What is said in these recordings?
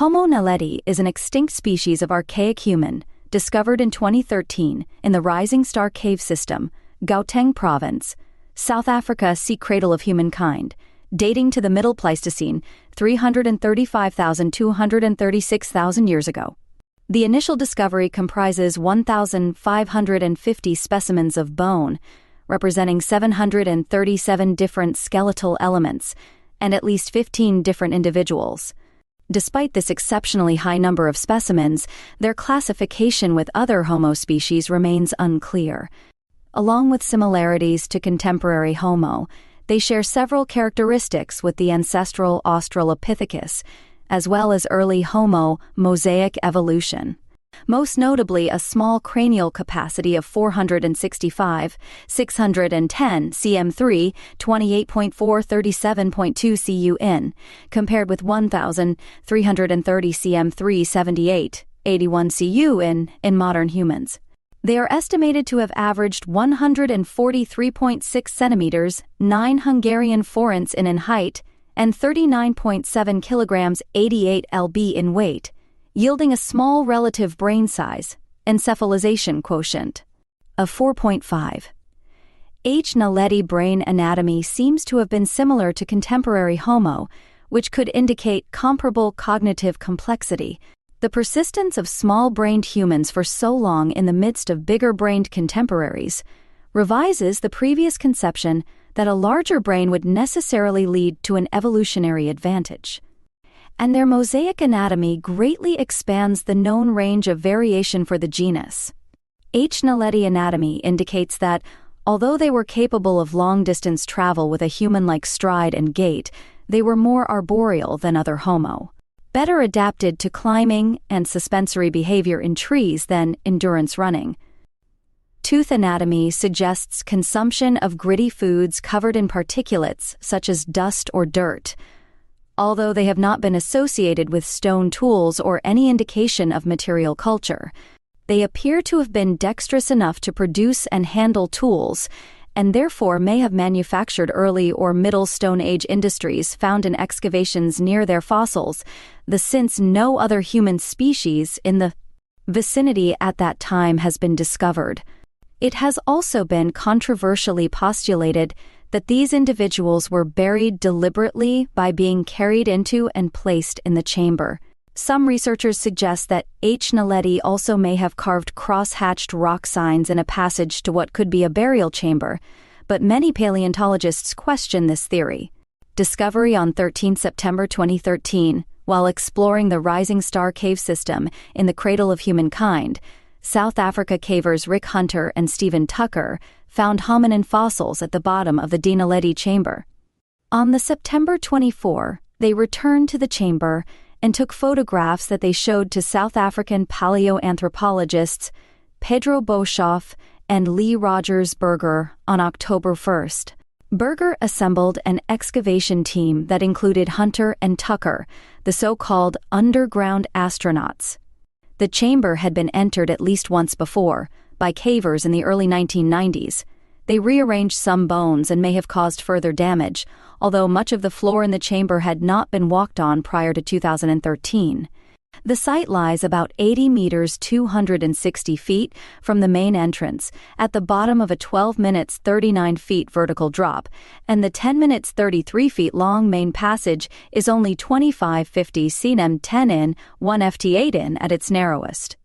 Homo naledi is an extinct species of archaic human, discovered in 2013 in the Rising Star Cave System, Gauteng Province, South Africa, sea cradle of humankind, dating to the Middle Pleistocene, 335,000 to 236,000 years ago. The initial discovery comprises 1,550 specimens of bone, representing 737 different skeletal elements, and at least 15 different individuals. Despite this exceptionally high number of specimens, their classification with other Homo species remains unclear. Along with similarities to contemporary Homo, they share several characteristics with the ancestral Australopithecus, as well as early Homo mosaic evolution. Most notably, a small cranial capacity of 465, 610 cm3, 28.4, 37.2 compared with 1,330 cm3, 78, 81 in modern humans. They are estimated to have averaged 143.6 centimeters, 9 Hungarian forints in height, and 39.7 kilograms, 88 lb in weight, yielding a small relative brain size, encephalization quotient, of 4.5. H. naledi brain anatomy seems to have been similar to contemporary Homo, which could indicate comparable cognitive complexity. The persistence of small-brained humans for so long in the midst of bigger-brained contemporaries revises the previous conception that a larger brain would necessarily lead to an evolutionary advantage. And their mosaic anatomy greatly expands the known range of variation for the genus. H. naledi anatomy indicates that, although they were capable of long-distance travel with a human-like stride and gait, they were more arboreal than other Homo, better adapted to climbing and suspensory behavior in trees than endurance running. Tooth anatomy suggests consumption of gritty foods covered in particulates such as dust or dirt. Although they have not been associated with stone tools or any indication of material culture, they appear to have been dexterous enough to produce and handle tools, and therefore may have manufactured early or middle Stone Age industries found in excavations near their fossils, since no other human species in the vicinity at that time has been discovered. It has also been controversially postulated that these individuals were buried deliberately by being carried into and placed in the chamber. Some researchers suggest that H. naledi also may have carved cross-hatched rock signs in a passage to what could be a burial chamber, but many paleontologists question this theory. Discovery on 13 September 2013, while exploring the Rising Star Cave System in the cradle of humankind, South Africa cavers Rick Hunter and Stephen Tucker found hominin fossils at the bottom of the D. naledi chamber. On the September 24, they returned to the chamber and took photographs that they showed to South African paleoanthropologists Pedro Boshoff and Lee Rogers Berger on October 1. Berger assembled an excavation team that included Hunter and Tucker, the so-called underground astronauts. The chamber had been entered at least once before, by cavers in the early 1990s. They rearranged some bones and may have caused further damage, although much of the floor in the chamber had not been walked on prior to 2013. The site lies about 80 meters 260 feet from the main entrance, at the bottom of a 12 minutes 39 feet vertical drop, and the 10 minutes 33 feet long main passage is only 2550 cm 10 in, 1 ft 8 in at its narrowest.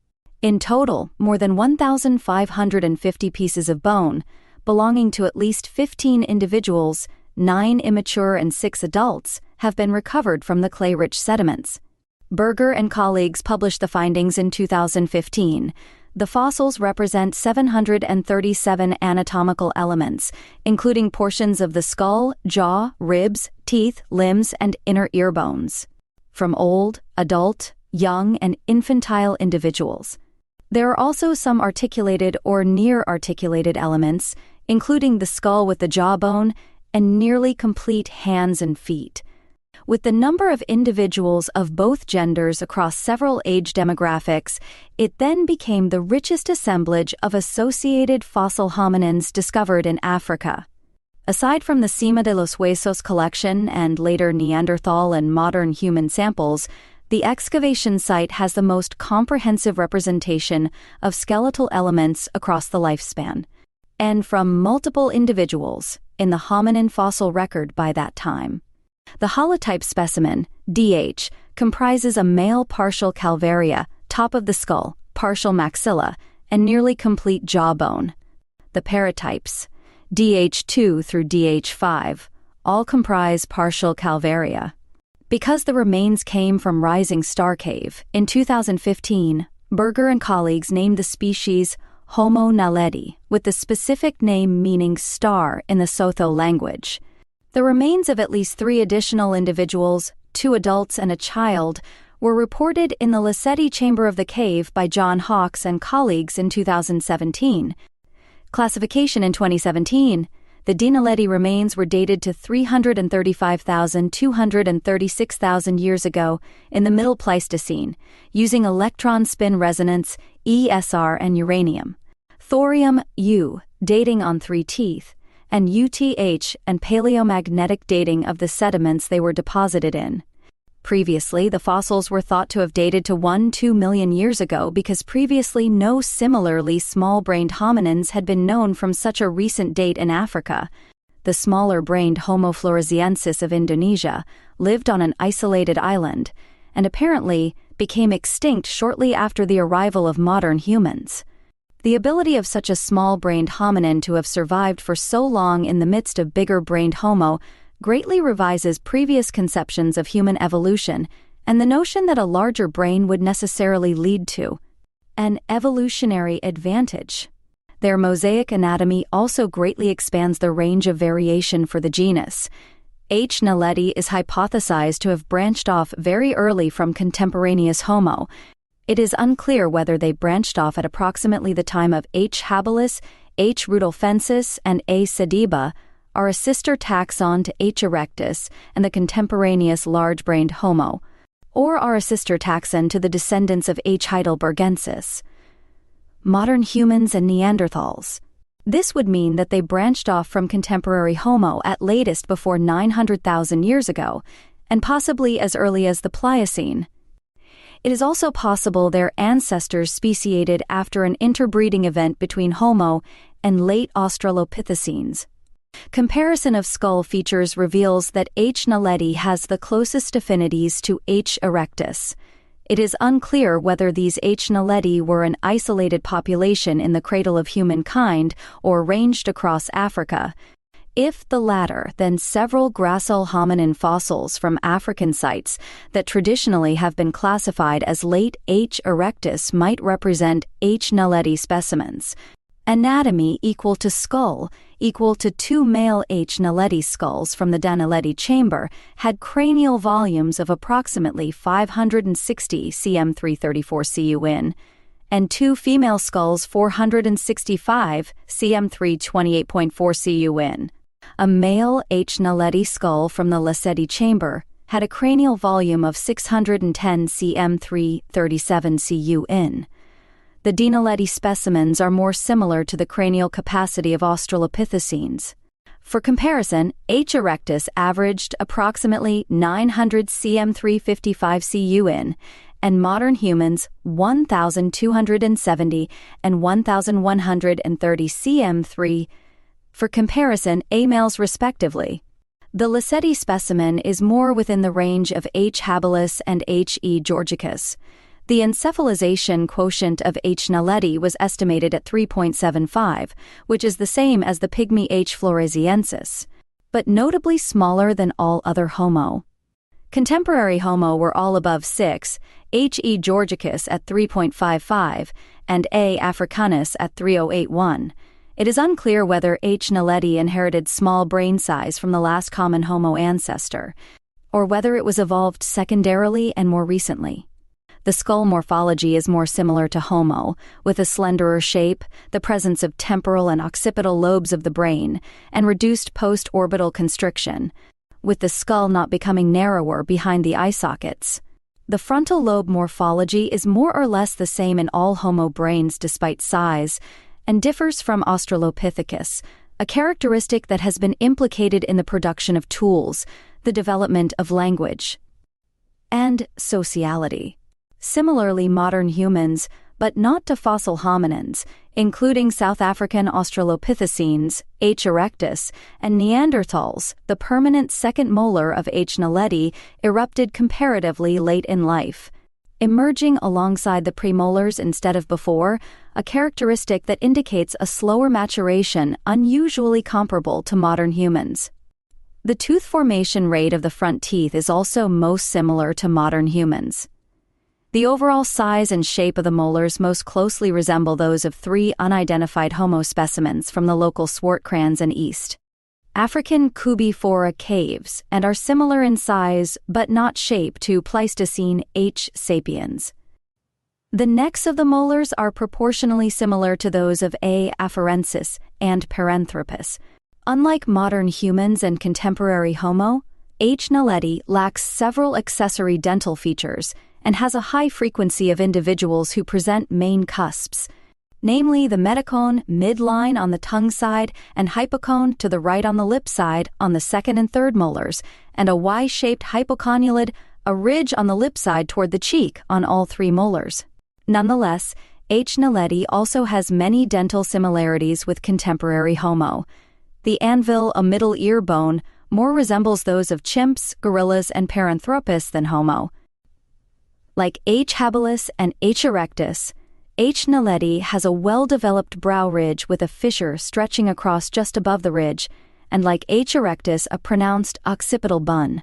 In total, more than 1,550 pieces of bone, belonging to at least 15 individuals, 9 immature and 6 adults, have been recovered from the clay-rich sediments. Berger and colleagues published the findings in 2015. The fossils represent 737 anatomical elements, including portions of the skull, jaw, ribs, teeth, limbs, and inner ear bones, from old, adult, young, and infantile individuals. There are also some articulated or near-articulated elements, including the skull with the jawbone and nearly complete hands and feet. With the number of individuals of both genders across several age demographics, it then became the richest assemblage of associated fossil hominins discovered in Africa. Aside from the Cima de los Huesos collection and later Neanderthal and modern human samples, The excavation site has the most comprehensive representation of skeletal elements across the lifespan, and from multiple individuals in the hominin fossil record by that time. The holotype specimen, DH, comprises a male partial calvaria, top of the skull, partial maxilla, and nearly complete jawbone. The paratypes, DH2 through DH5, all comprise partial calvaria. Because the remains came from Rising Star Cave, in 2015, Berger and colleagues named the species Homo naledi, with the specific name meaning star in the Sotho language. The remains of at least 3 additional individuals, 2 adults and a child, were reported in the Lesedi chamber of the cave by John Hawkes and colleagues in 2017. Classification in 2017. The naledi remains were dated to 335,000 to 236,000 years ago in the Middle Pleistocene, using electron spin resonance, ESR, and uranium. Thorium U, dating on 3 teeth, and UTH and paleomagnetic dating of the sediments they were deposited in. Previously, the fossils were thought to have dated to 1–2 million years ago because previously no similarly small-brained hominins had been known from such a recent date in Africa. The smaller-brained Homo floresiensis of Indonesia lived on an isolated island and apparently became extinct shortly after the arrival of modern humans. The ability of such a small-brained hominin to have survived for so long in the midst of bigger-brained Homo greatly revises previous conceptions of human evolution and the notion that a larger brain would necessarily lead to an evolutionary advantage. Their mosaic anatomy also greatly expands the range of variation for the genus. H. naledi is hypothesized to have branched off very early from contemporaneous Homo. It is unclear whether they branched off at approximately the time of H. habilis, H. rudolfensis, and A. sediba, are a sister taxon to H. erectus and the contemporaneous large-brained Homo, or are a sister taxon to the descendants of H. heidelbergensis. Modern humans and Neanderthals. This would mean that they branched off from contemporary Homo at latest before 900,000 years ago, and possibly as early as the Pliocene. It is also possible their ancestors speciated after an interbreeding event between Homo and late australopithecines. Comparison of skull features reveals that H. naledi has the closest affinities to H. erectus. It is unclear whether these H. naledi were an isolated population in the cradle of humankind or ranged across Africa. If the latter, then several gracile hominin fossils from African sites that traditionally have been classified as late H. erectus might represent H. naledi specimens. Anatomy equal to skull equal to 2 male H. naledi skulls from the naledi chamber had cranial volumes of approximately 560 cm 334 CUN, and 2 female skulls 465 cm 328.4 CUN. A male H. naledi skull from the Lesedi chamber had a cranial volume of 610 cm 337 CUN. The naledi specimens are more similar to the cranial capacity of australopithecines. For comparison, H. erectus averaged approximately 900 cm 355 CUN, and modern humans 1,270 and 1,130 cm3. For comparison, A males respectively. The Lesedi specimen is more within the range of H. habilis and H. e. georgicus. The encephalization quotient of H. naledi was estimated at 3.75, which is the same as the pygmy H. floresiensis, but notably smaller than all other Homo. Contemporary Homo were all above 6, H. e. georgicus at 3.55, and A. africanus at 3.081. It is unclear whether H. naledi inherited small brain size from the last common Homo ancestor, or whether it was evolved secondarily and more recently. The skull morphology is more similar to Homo, with a slenderer shape, the presence of temporal and occipital lobes of the brain, and reduced post-orbital constriction, with the skull not becoming narrower behind the eye sockets. The frontal lobe morphology is more or less the same in all Homo brains despite size, and differs from Australopithecus, a characteristic that has been implicated in the production of tools, the development of language. and sociality. Similarly, modern humans, but not to fossil hominins, including South African australopithecines, H. erectus, and Neanderthals, the permanent second molar of H. naledi erupted comparatively late in life, emerging alongside the premolars instead of before, a characteristic that indicates a slower maturation unusually comparable to modern humans. The tooth formation rate of the front teeth is also most similar to modern humans. The overall size and shape of the molars most closely resemble those of 3 unidentified Homo specimens from the local Swartkrans and East African Kubifora caves and are similar in size but not shape to Pleistocene H. sapiens. The necks of the molars are proportionally similar to those of A. afarensis and Paranthropus. Unlike modern humans and contemporary Homo, H. naledi lacks several accessory dental features and has a high frequency of individuals who present main cusps, namely the metacone midline on the tongue side and hypocone to the right on the lip side on the second and third molars, and a Y-shaped hypoconulid, a ridge on the lip side toward the cheek on all 3 molars. Nonetheless, H. naledi also has many dental similarities with contemporary Homo. The anvil, a middle ear bone, more resembles those of chimps, gorillas, and Paranthropus than Homo. Like H. habilis and H. erectus, H. naledi has a well-developed brow ridge with a fissure stretching across just above the ridge, and like H. erectus, a pronounced occipital bun.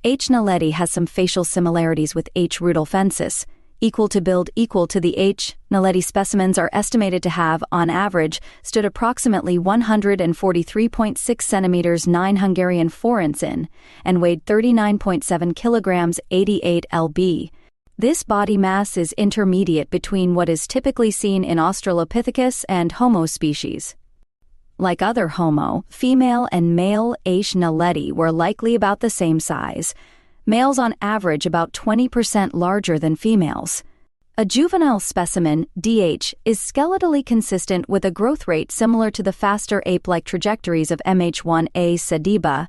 H. naledi has some facial similarities with H. rudolfensis. Equal to build equal to the H. naledi specimens are estimated to have, on average, stood approximately 143.6 centimeters 9 Hungarian forants in, and weighed 39.7 kilograms 88 lb. This body mass is intermediate between what is typically seen in Australopithecus and Homo species. Like other Homo, female and male H. naledi were likely about the same size, males on average about 20% larger than females. A juvenile specimen, DH, is skeletally consistent with a growth rate similar to the faster ape-like trajectories of MH1A sediba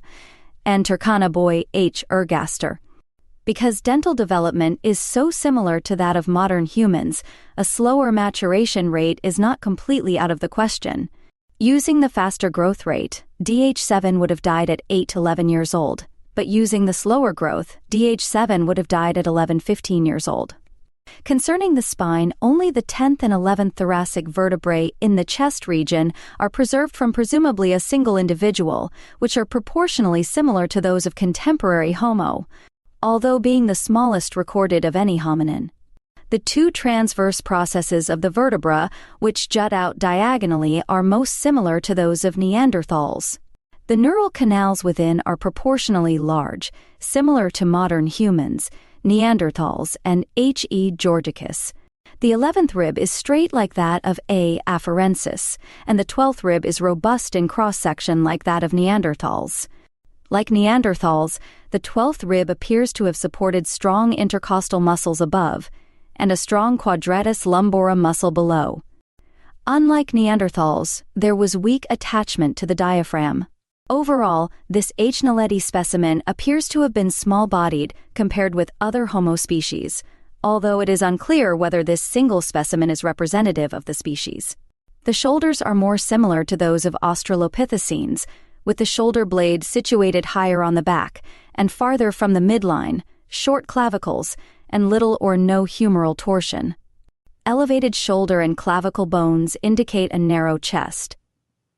and Turkana boy H. ergaster. Because dental development is so similar to that of modern humans, a slower maturation rate is not completely out of the question. Using the faster growth rate, DH7 would have died at 8 to 11 years old, but using the slower growth, DH7 would have died at 11-15 years old. Concerning the spine, only the 10th and 11th thoracic vertebrae in the chest region are preserved from presumably a single individual, which are proportionally similar to those of contemporary Homo, although being the smallest recorded of any hominin. The 2 transverse processes of the vertebra, which jut out diagonally, are most similar to those of Neanderthals. The neural canals within are proportionally large, similar to modern humans, Neanderthals, and H. e. georgicus. The 11th rib is straight like that of A. afarensis, and the 12th rib is robust in cross-section like that of Neanderthals. Like Neanderthals, the 12th rib appears to have supported strong intercostal muscles above, and a strong quadratus lumborum muscle below. Unlike Neanderthals, there was weak attachment to the diaphragm. Overall, this H. naledi specimen appears to have been small-bodied compared with other Homo species, although it is unclear whether this single specimen is representative of the species. The shoulders are more similar to those of australopithecines, with the shoulder blade situated higher on the back and farther from the midline, short clavicles, and little or no humeral torsion. Elevated shoulder and clavicle bones indicate a narrow chest.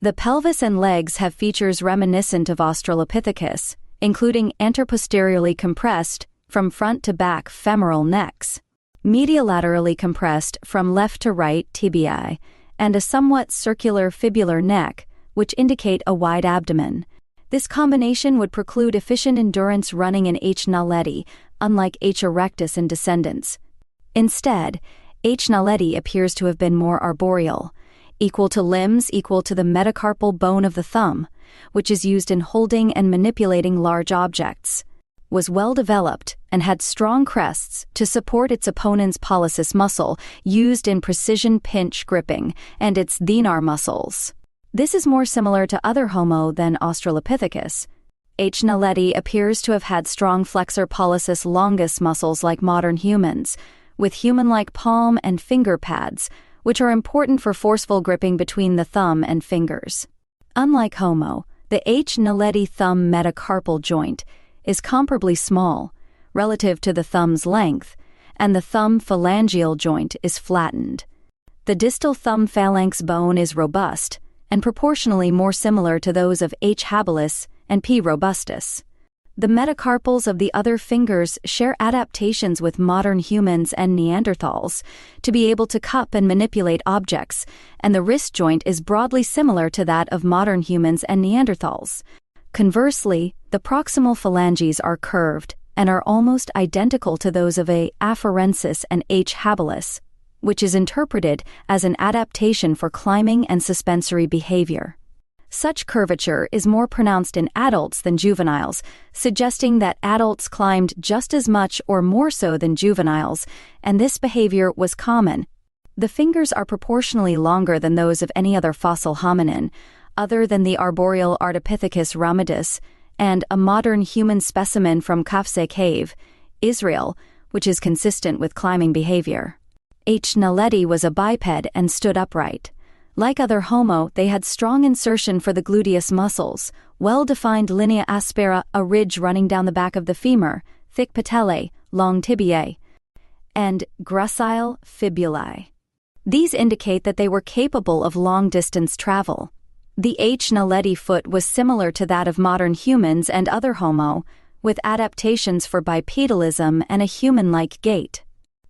The pelvis and legs have features reminiscent of Australopithecus, including anteroposteriorly compressed, from front to back femoral necks, medialaterally compressed from left to right tibiae, and a somewhat circular fibular neck, which indicate a wide abdomen. This combination would preclude efficient endurance running in H. naledi, unlike H. erectus and descendants. Instead, H. naledi appears to have been more arboreal, equal to limbs equal to the metacarpal bone of the thumb, which is used in holding and manipulating large objects, was well developed, and had strong crests to support its opponent's pollicis muscle used in precision pinch gripping and its thenar muscles. This is more similar to other Homo than Australopithecus. H. naledi appears to have had strong flexor pollicis longus muscles like modern humans, with human-like palm and finger pads, which are important for forceful gripping between the thumb and fingers. Unlike Homo, the H. naledi thumb metacarpal joint is comparably small, relative to the thumb's length, and the thumb phalangeal joint is flattened. The distal thumb phalanx bone is robust and proportionally more similar to those of H. habilis and P. robustus. The metacarpals of the other fingers share adaptations with modern humans and Neanderthals to be able to cup and manipulate objects, and the wrist joint is broadly similar to that of modern humans and Neanderthals. Conversely, the proximal phalanges are curved and are almost identical to those of A. afarensis and H. habilis, which is interpreted as an adaptation for climbing and suspensory behavior. Such curvature is more pronounced in adults than juveniles, suggesting that adults climbed just as much or more so than juveniles, and this behavior was common. The fingers are proportionally longer than those of any other fossil hominin, other than the arboreal Ardipithecus ramidus, and a modern human specimen from Kafse Cave, Israel, which is consistent with climbing behavior. H. naledi was a biped and stood upright. Like other Homo, they had strong insertion for the gluteus muscles, well-defined linea aspera, a ridge running down the back of the femur, thick patellae, long tibiae, and gracile fibulae. These indicate that they were capable of long-distance travel. The H. naledi foot was similar to that of modern humans and other Homo, with adaptations for bipedalism and a human-like gait.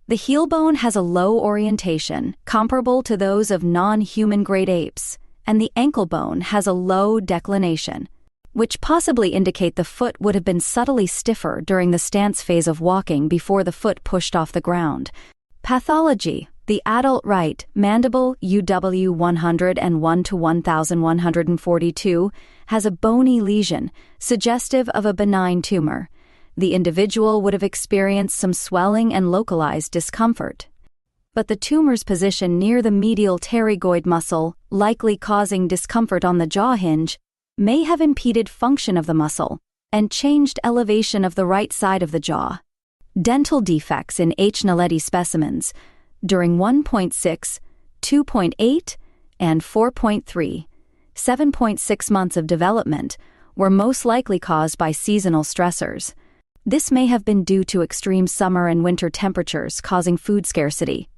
The heel bone has a low orientation, comparable to those of non-human great apes, and the ankle bone has a low declination, which possibly indicate the foot would have been subtly stiffer during the stance phase of walking before the foot pushed off the ground. Pathology. The adult right mandible UW 101 to 1142 has a bony lesion, suggestive of a benign tumor. The individual would have experienced some swelling and localized discomfort. But the tumor's position near the medial pterygoid muscle, likely causing discomfort on the jaw hinge, may have impeded function of the muscle and changed elevation of the right side of the jaw. Dental defects in H. naledi specimens during 1.6, 2.8, and 4.3, 7.6 months of development were most likely caused by seasonal stressors. This may have been due to extreme summer and winter temperatures causing food scarcity.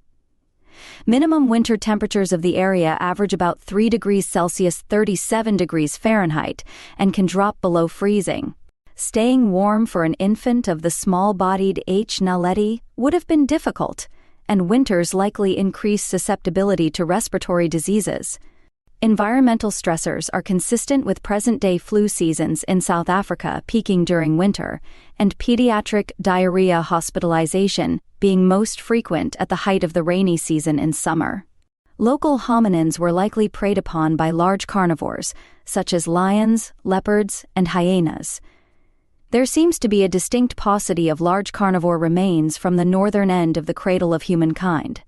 Minimum winter temperatures of the area average about 3 degrees Celsius 37 degrees Fahrenheit and can drop below freezing. Staying warm for an infant of the small-bodied H. naledi would have been difficult, and winters likely increase susceptibility to respiratory diseases. Environmental stressors are consistent with present-day flu seasons in South Africa peaking during winter, and pediatric diarrhea hospitalization being most frequent at the height of the rainy season in summer. Local hominins were likely preyed upon by large carnivores, such as lions, leopards, and hyenas. There seems to be a distinct paucity of large carnivore remains from the northern end of the cradle of humankind,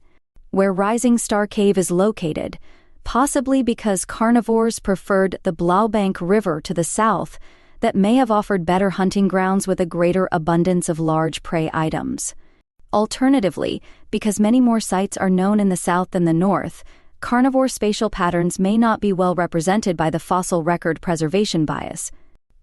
where Rising Star Cave is located, possibly because carnivores preferred the Blaubank River to the south that may have offered better hunting grounds with a greater abundance of large prey items. Alternatively, because many more sites are known in the south than the north, carnivore spatial patterns may not be well represented by the fossil record preservation bias.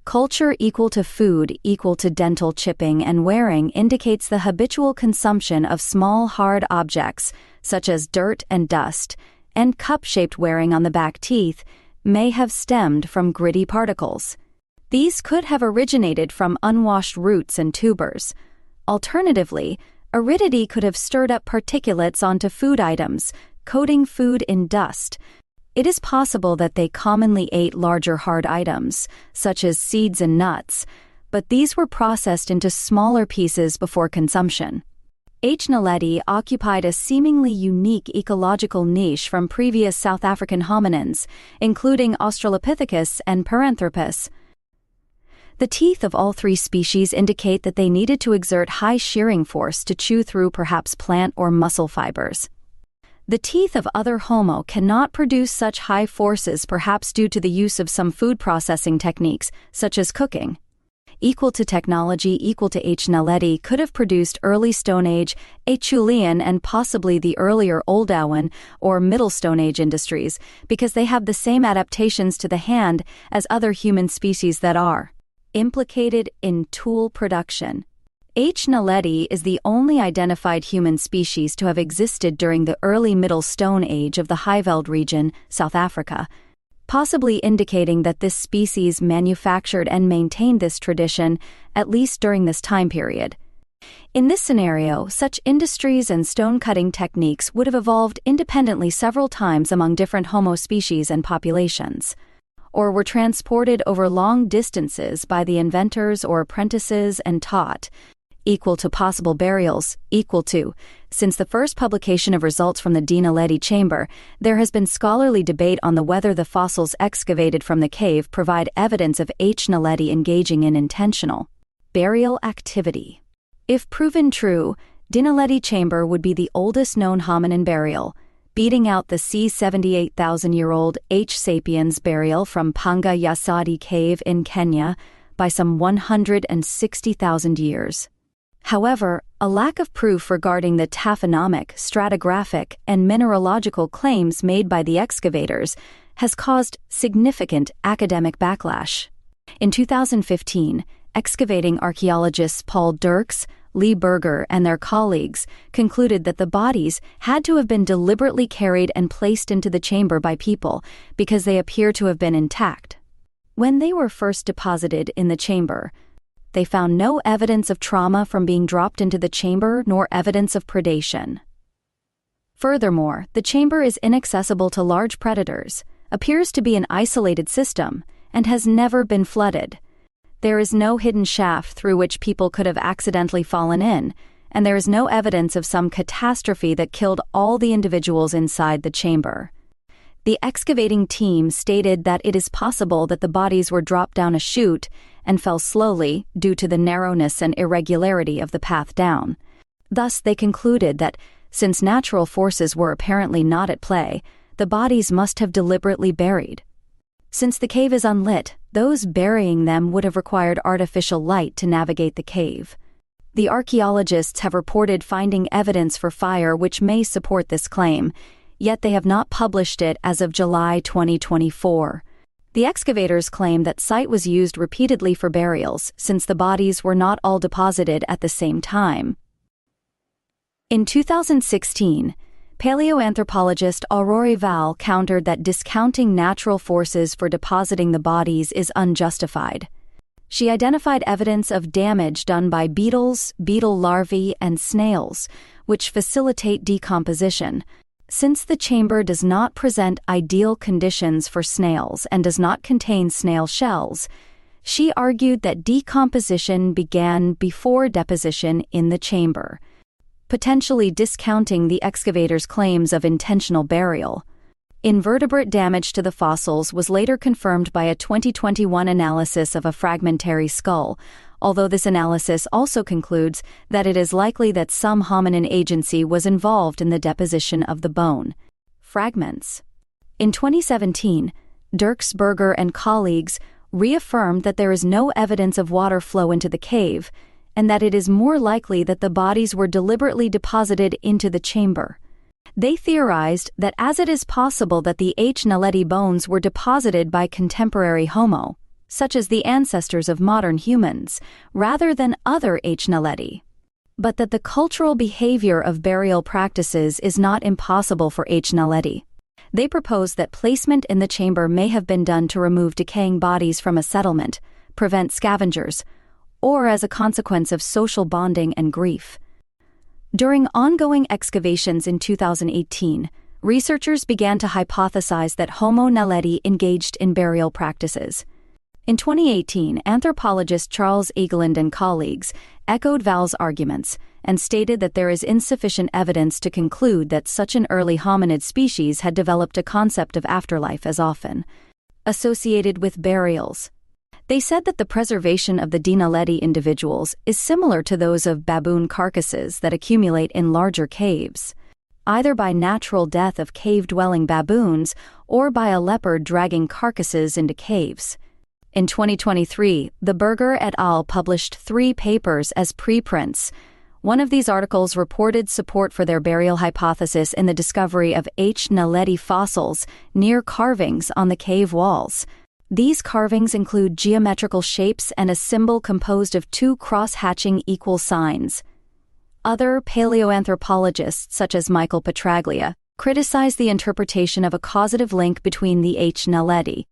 Culture equal to food equal to dental chipping and wearing indicates the habitual consumption of small hard objects, such as dirt and dust, and cup-shaped wearing on the back teeth may have stemmed from gritty particles. These could have originated from unwashed roots and tubers. Alternatively, aridity could have stirred up particulates onto food items, coating food in dust. It is possible that they commonly ate larger hard items, such as seeds and nuts, but these were processed into smaller pieces before consumption. H. naledi occupied a seemingly unique ecological niche from previous South African hominins, including Australopithecus and Paranthropus. The teeth of all three species indicate that they needed to exert high shearing force to chew through perhaps plant or muscle fibers. The teeth of other Homo cannot produce such high forces, perhaps due to the use of some food processing techniques, such as cooking. equal to technology equal to H. naledi could have produced early Stone Age, Acheulean, and possibly the earlier Oldowan or Middle Stone Age industries, because they have the same adaptations to the hand as other human species that are implicated in tool production. H. naledi is the only identified human species to have existed during the early Middle Stone Age of the Highveld region, South Africa, possibly indicating that this species manufactured and maintained this tradition, at least during this time period. In this scenario, such industries and stone-cutting techniques would have evolved independently several times among different Homo species and populations, or were transported over long distances by the inventors or apprentices and taught, equal to possible burials, equal to. Since the first publication of results from the D. naledi chamber, there has been scholarly debate on whether the fossils excavated from the cave provide evidence of H. naledi engaging in intentional burial activity. If proven true, D. naledi chamber would be the oldest known hominin burial, beating out the c. 78,000-year-old H. sapiens burial from Panga Yasadi Cave in Kenya by some 160,000 years. However, a lack of proof regarding the taphonomic, stratigraphic, and mineralogical claims made by the excavators has caused significant academic backlash. In 2015, excavating archaeologists Paul Dirks, Lee Berger, and their colleagues concluded that the bodies had to have been deliberately carried and placed into the chamber by people because they appear to have been intact. When they were first deposited in the chamber, they found no evidence of trauma from being dropped into the chamber nor evidence of predation. Furthermore, the chamber is inaccessible to large predators, appears to be an isolated system, and has never been flooded. There is no hidden shaft through which people could have accidentally fallen in, and there is no evidence of some catastrophe that killed all the individuals inside the chamber. The excavating team stated that it is possible that the bodies were dropped down a chute and fell slowly due to the narrowness and irregularity of the path down. Thus, they concluded that, since natural forces were apparently not at play, the bodies must have deliberately buried. Since the cave is unlit, those burying them would have required artificial light to navigate the cave. The archaeologists have reported finding evidence for fire which may support this claim, yet they have not published it as of July 2024. The excavators claim that site was used repeatedly for burials since the bodies were not all deposited at the same time. In 2016, paleoanthropologist Aurore Val countered that discounting natural forces for depositing the bodies is unjustified. She identified evidence of damage done by beetles, beetle larvae, and snails, which facilitate decomposition. Since the chamber does not present ideal conditions for snails and does not contain snail shells, she argued that decomposition began before deposition in the chamber, potentially discounting the excavator's claims of intentional burial. Invertebrate damage to the fossils was later confirmed by a 2021 analysis of a fragmentary skull, although this analysis also concludes that it is likely that some hominin agency was involved in the deposition of the bone fragments. In 2017, Dirks, Berger, and colleagues reaffirmed that there is no evidence of water flow into the cave, and that it is more likely that the bodies were deliberately deposited into the chamber. They theorized that as it is possible that the H. naledi bones were deposited by contemporary Homo, such as the ancestors of modern humans, rather than other H. naledi, but that the cultural behavior of burial practices is not impossible for H. naledi. They proposed that placement in the chamber may have been done to remove decaying bodies from a settlement, prevent scavengers, or as a consequence of social bonding and grief. During ongoing excavations in 2018, researchers began to hypothesize that Homo naledi engaged in burial practices. In 2018, anthropologist Charles Egeland and colleagues echoed Val's arguments and stated that there is insufficient evidence to conclude that such an early hominid species had developed a concept of afterlife as often associated with burials. They said that the preservation of the D. naledi individuals is similar to those of baboon carcasses that accumulate in larger caves, either by natural death of cave-dwelling baboons or by a leopard dragging carcasses into caves. In 2023, the Berger et al. Published 3 papers as preprints. One of these articles reported support for their burial hypothesis in the discovery of H. naledi fossils near carvings on the cave walls. These carvings include geometrical shapes and a symbol composed of 2 cross-hatching equal signs. Other paleoanthropologists, such as Michael Petraglia, criticize the interpretation of a causative link between the H. naledi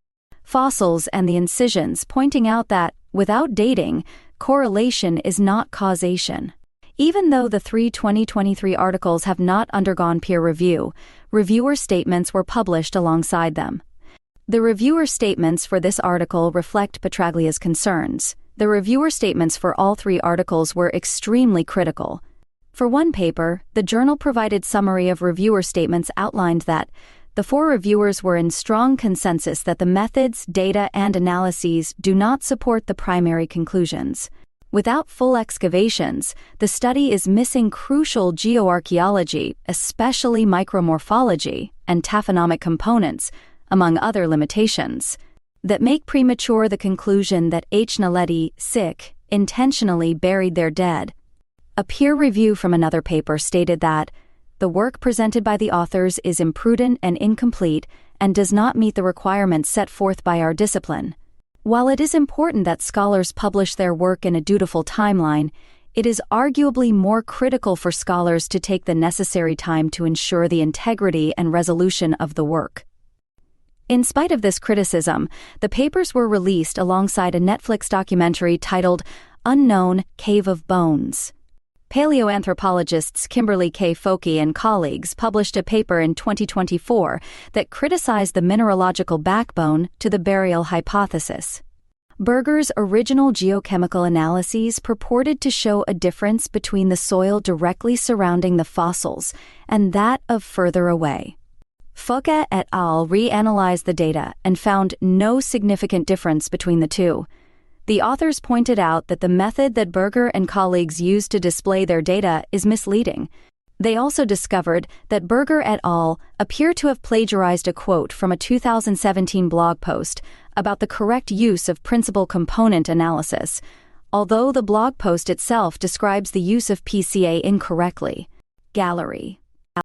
fossils and the incisions, pointing out that, without dating, correlation is not causation. Even though the 3 2023 articles have not undergone peer review, reviewer statements were published alongside them. The reviewer statements for this article reflect Petraglia's concerns. The reviewer statements for all 3 articles were extremely critical. For one paper, the journal provided summary of reviewer statements outlined that the 4 reviewers were in strong consensus that the methods, data, and analyses do not support the primary conclusions. Without full excavations, the study is missing crucial geoarchaeology, especially micromorphology, and taphonomic components, among other limitations, that make premature the conclusion that H. naledi intentionally buried their dead. A peer review from another paper stated that the work presented by the authors is imprudent and incomplete and does not meet the requirements set forth by our discipline. While it is important that scholars publish their work in a dutiful timeline, it is arguably more critical for scholars to take the necessary time to ensure the integrity and resolution of the work. In spite of this criticism, the papers were released alongside a Netflix documentary titled Unknown Cave of Bones. Paleoanthropologists Kimberly K. Foke and colleagues published a paper in 2024 that criticized the mineralogical backbone to the burial hypothesis. Berger's original geochemical analyses purported to show a difference between the soil directly surrounding the fossils and that of further away. Foke et al. Reanalyzed the data and found no significant difference between the two. The authors pointed out that the method that Berger and colleagues used to display their data is misleading. They also discovered that Berger et al. Appear to have plagiarized a quote from a 2017 blog post about the correct use of principal component analysis, although the blog post itself describes the use of PCA incorrectly. Gallery.